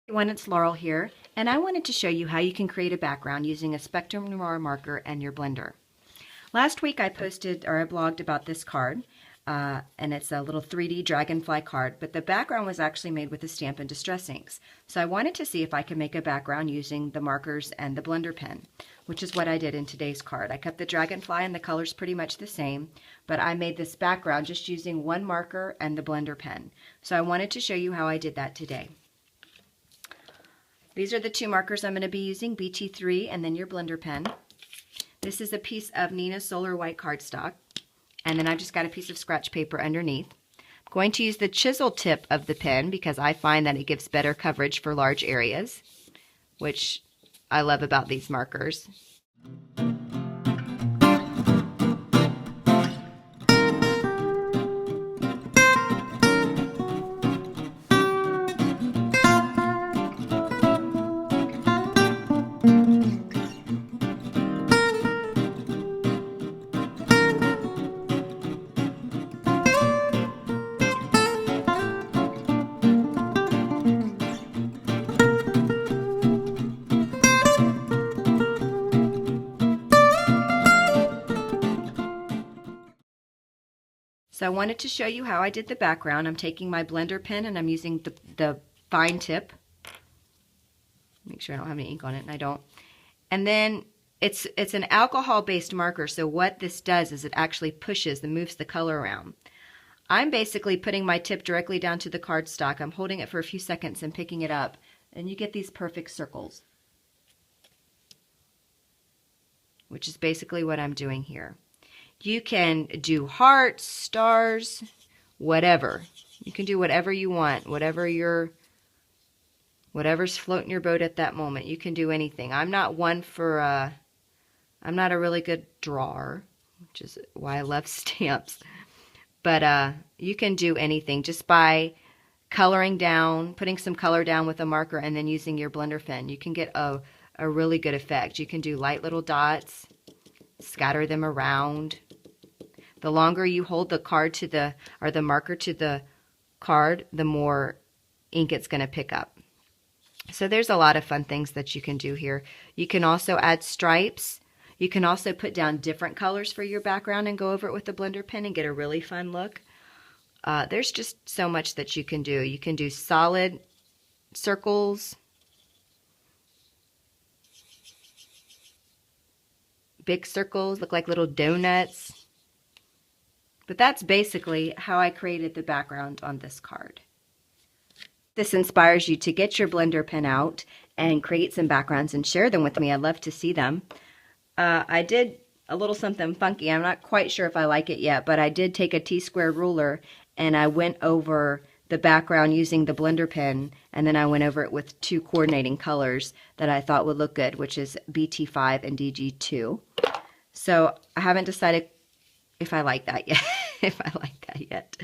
Everyone, it's Laurel here, and I wanted to show you how you can create a background using a Spectrum Noir marker and your blender. Last week I blogged about this card, and it's a little 3D dragonfly card, but the background was actually made with the Stampin' Distress inks. So I wanted to see if I could make a background using the markers and the blender pen, which is what I did in today's card. I kept the dragonfly and the colors pretty much the same, but I made this background just using one marker and the blender pen. So I wanted to show you how I did that today. These are the two markers I'm going to be using, BT3 and then your blender pen. This is a piece of Nina Solar white cardstock, and then I've just got a piece of scratch paper underneath. I'm going to use the chisel tip of the pen because I find that it gives better coverage for large areas, which I love about these markers. So I wanted to show you how I did the background. I'm taking my blender pen and I'm using the fine tip. Make sure I don't have any ink on it, and I don't. And then it's an alcohol-based marker, so what this does is it actually pushes and moves the color around. I'm basically putting my tip directly down to the cardstock. I'm holding it for a few seconds and picking it up, and you get these perfect circles, which is basically what I'm doing here. You can do hearts, stars, whatever. You can do whatever you want, whatever's floating your boat at that moment. You can do anything. I'm not a really good drawer, which is why I love stamps. But you can do anything just by coloring down, putting some color down with a marker, and then using your blender pen. You can get a really good effect. You can do light little dots, scatter them around. The longer you hold the card or the marker to the card, the more ink it's going to pick up. So there's a lot of fun things that you can do here. You can also add stripes. You can also put down different colors for your background and go over it with the blender pen and get a really fun look. There's just so much that you can do. You can do solid circles, big circles, look like little donuts. But that's basically how I created the background on this card. This inspires you to get your blender pen out and create some backgrounds and share them with me. I'd love to see them. I did a little something funky. I'm not quite sure if I like it yet, but I did take a T-square ruler and I went over the background using the blender pen, and then I went over it with two coordinating colors that I thought would look good, which is BT5 and DG2. So I haven't decided if I like that yet.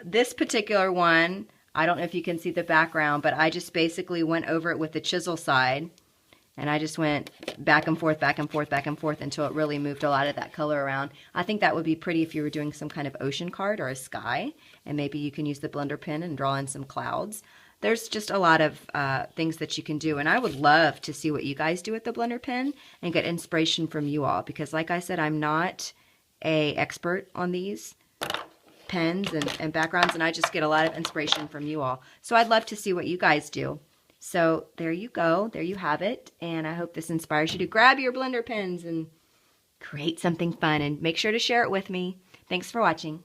This particular one, I don't know if you can see the background, but I just basically went over it with the chisel side, and I just went back and forth, back and forth, back and forth until it really moved a lot of that color around. I think that would be pretty if you were doing some kind of ocean card or a sky, and maybe you can use the blender pen and draw in some clouds. There's just a lot of things that you can do, and I would love to see what you guys do with the blender pen and get inspiration from you all, because like I said, I'm not an expert on these pens and backgrounds, and I just get a lot of inspiration from you all. So I'd love to see what you guys do. So there you go. There you have it. And I hope this inspires you to grab your blender pens and create something fun, and make sure to share it with me. Thanks for watching.